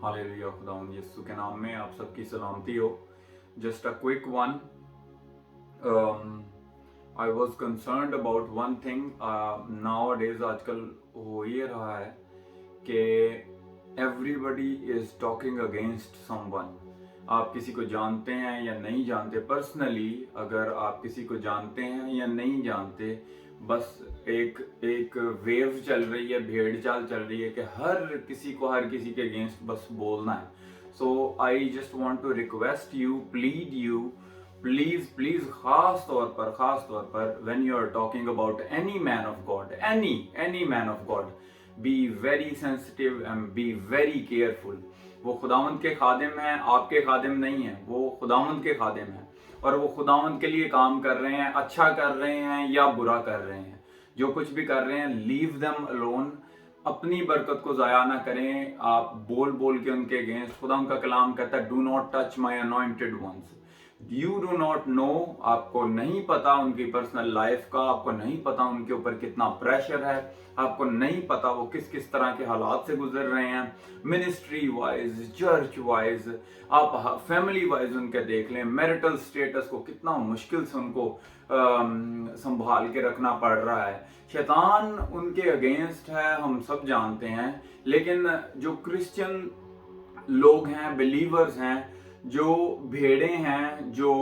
Hallelujah. खुदावंद यीशु के नाम में आप सबकी सलामती हो। Just a quick one, I was concerned about one thing. Now days आजकल हो ये रहा है कि everybody is talking against someone. आप किसी को जानते हैं या नहीं जानते, पर्सनली अगर आप किसी को जानते हैं या नहीं जानते, बस एक वेव चल रही है, भेड़ चाल चल रही है कि हर किसी के अगेंस्ट बस बोलना है। So I just want to request you, plead you, please खास तौर पर when you are talking about any man of God, any man of God, be very sensitive and be very careful. वो खुदावंद के खादिम हैं, आपके खादिम नहीं हैं, वो खुदावंद के खादिम हैं और वो खुदावंद के लिए काम कर रहे हैं। अच्छा कर रहे हैं या बुरा कर रहे हैं, जो कुछ भी कर रहे हैं, लीव देम अलोन। अपनी बरकत को ज़ाया ना करें आप बोल के उनके अगेंस्ट। खुदा उनका कलाम कहता है, do not touch my anointed once. You do not know, आपको नहीं पता उनकी पर्सनल लाइफ का, आपको नहीं पता उनके ऊपर कितना प्रेशर है, आपको नहीं पता वो किस तरह के हालात से गुजर रहे हैं, मिनिस्ट्री वाइज, चर्च वाइज, आप फैमिली वाइज उनके देख लें, मैरिटल स्टेटस को कितना मुश्किल से उनको संभाल के रखना पड़ रहा है। शैतान उनके अगेंस्ट है, हम सब जानते हैं। लेकिन जो क्रिश्चियन लोग हैं, बिलीवर्स हैं, जो भेड़े हैं, जो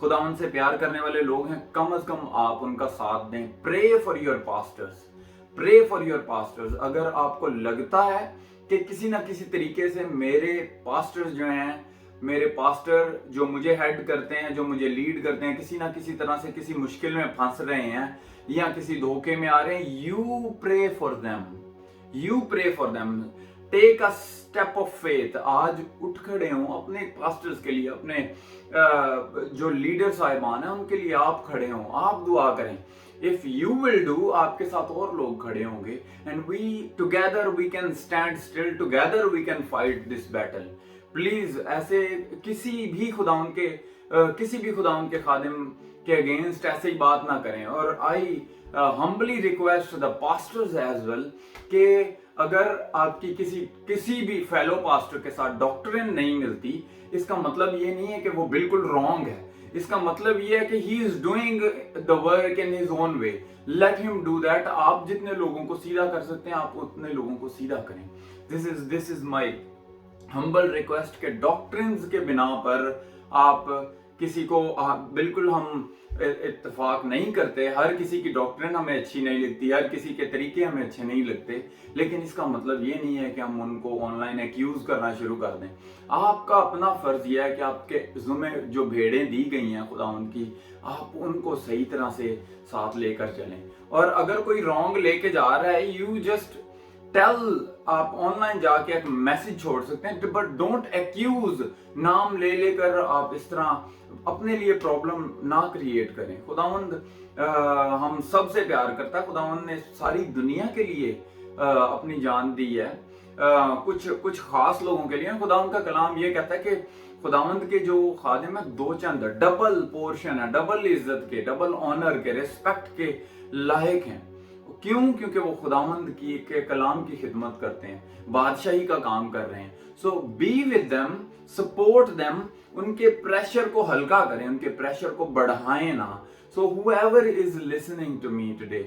खुदा उनसे प्यार करने वाले लोग हैं, कम से कम आप उनका साथ दें। Pray for your pastors, pray for your pastors. अगर आपको लगता है कि किसी ना किसी तरीके से मेरे पास्टर्स जो हैं, मेरे पास्टर जो मुझे हेड करते हैं, जो मुझे लीड करते हैं, किसी ना किसी तरह से किसी मुश्किल में फंस रहे हैं या किसी धोखे में आ रहे हैं, you pray for them, you pray for them. Take a step of faith. आज उठ खड़े हो अपने पास्टर्स के लिए, अपने जो लीडर साहिबान हैं उनके लिए आप खड़े हो, आप दुआ करें। इफ यू विल डू, आपके साथ और लोग खड़े होंगे, and we together we can stand still, together we can fight this battle. Please ऐसे किसी भी खुदाउन के खादिम के अगेंस्ट ऐसे ही बात ना करें। और आई humbly request the pastors as well कि अगर आपकी किसी भी फेलो पास्टर के साथ डॉक्ट्रिन नहीं मिलती, इसका मतलब ये नहीं है कि वो बिल्कुल रॉन्ग है। इसका मतलब ये है कि he is doing the work in his own way. Let him do that. आप जितने लोगों को सीधा कर सकते हैं, आप उतने लोगों को सीधा करें। This is my humble request के डॉक्ट्रिन्स के बिना पर आप किसी को बिल्कुल हम इत्तेफाक नहीं करते। हर किसी की डॉक्ट्रिन हमें अच्छी नहीं लगती, हर किसी के तरीके हमें अच्छे नहीं लगते, लेकिन इसका मतलब ये नहीं है कि हम उनको ऑनलाइन एक्यूज करना शुरू कर दें। आपका अपना फर्ज यह है कि आपके ज़ुम्मे जो भेड़ें दी गई हैं खुदा उनकी, आप उनको सही तरह से साथ लेकर चलें। और अगर कोई रॉन्ग लेके जा रहा है, यू जस्ट टेल, आप ऑनलाइन जाके एक मैसेज छोड़ सकते हैं, बट डोंट एक्यूज। नाम लेकर आप इस तरह अपने लिए प्रॉब्लम ना क्रिएट करें। खुदावंद हम सब से प्यार करता है। खुदावंद ने सारी दुनिया के लिए अपनी जान दी है, कुछ खास लोगों के लिए। खुदावंद का कलाम ये कहता है कि खुदावंद के जो खादिम है, दो चंद डबल पोर्शन है, डबल इज्जत के, डबल ऑनर के, रिस्पेक्ट के लायक हैं। क्यों? क्योंकि वो खुदावंद के कलाम की खिदमत करते हैं, बादशाही का काम कर रहे हैं। So be with them, support them, उनके प्रेशर को हल्का करें, उनके प्रेशर को बढ़ाएं ना। So whoever is listening to me today,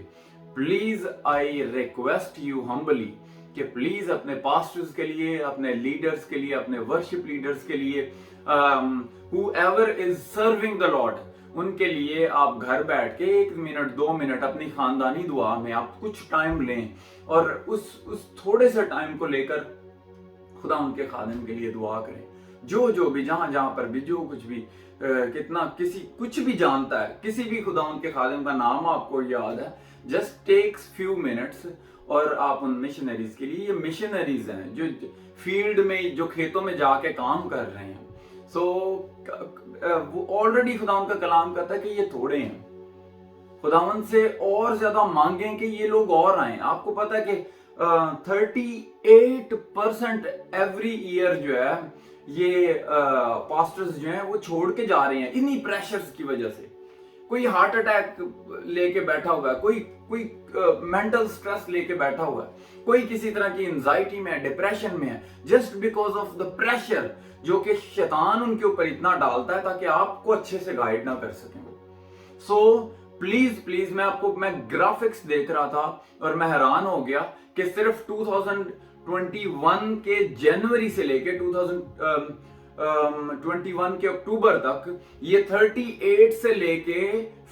please I request you humbly कि प्लीज अपने पास्टर्स के लिए, अपने लीडर्स के लिए, अपने वर्शिप लीडर्स के लिए, whoever is serving the Lord, उनके लिए आप घर बैठ के 1 मिनट 2 मिनट अपनी खानदानी दुआ में आप कुछ टाइम लें और उस थोड़े से टाइम को लेकर खुदा उनके खादिम के लिए दुआ करें। जो भी जहां पर भी जो कुछ भी कुछ भी जानता है, किसी भी खुदा उनके खादिम का नाम आपको याद है, जस्ट टेक्स फ्यू मिनट्स और आप उन मिशनरीज के लिए, ये मिशनरीज हैं जो फील्ड में, जो खेतों में जाके काम कर रहे हैं। सो वो ऑलरेडी खुदावंद का कलाम कहता है कि ये थोड़े हैं। खुदावंद से और ज्यादा मांगें कि ये लोग और आए। आपको पता है कि 38% एवरी ईयर जो है ये पास्टर्स जो हैं वो छोड़ के जा रहे हैं इन्हीं प्रेशर्स की वजह से। कोई हार्ट अटैक लेके बैठा हुआ है, कोई मेंटल स्ट्रेस लेके बैठा हुआ है, कोई किसी तरह की एंजाइटी में है, डिप्रेशन में है, just because of the pressure जो कि शैतान उनके ऊपर इतना डालता है ताकि आपको अच्छे से गाइड ना कर सकें। सो प्लीज मैं ग्राफिक्स देख रहा था और मैं हैरान हो गया कि सिर्फ 2021 के जनवरी से लेके 2021 के अक्टूबर तक ये 38 से लेके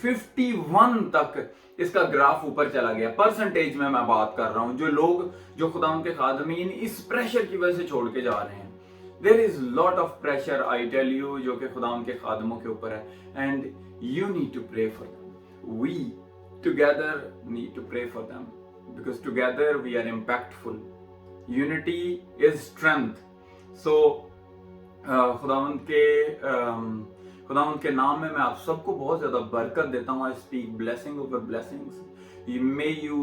51 तक इसका ग्राफ ऊपर चला गया। परसेंटेज में मैं बात कर रहा हूं, जो लोग जो खुदा के खादमीन इस प्रेशर की वजह से छोड़ के जा रहे हैं। There is lot of pressure, I tell you, जो कि खुदा के खादमों के ऊपर है, and you need to pray for them. We together need to pray for them because together we are impactful. Unity is strength. So खुदावंद के नाम में मैं आप सबको बहुत ज्यादा बरकत देता हूँ। I speak blessing over blessings. May you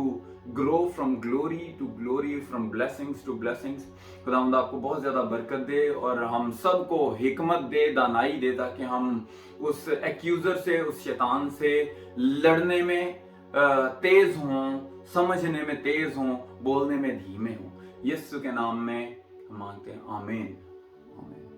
grow from glory to glory, from blessings to blessings. खुदावंद आपको बहुत ज्यादा बरकत दे और हम सबको हिकमत दे, दानाई दे, ताकि हम उस एक्यूजर से, उस शैतान से लड़ने में तेज हों, समझने में तेज हों, बोलने में धीमे हों। यीशु के नाम में हम मांगते हैं, आमीन, आमीन।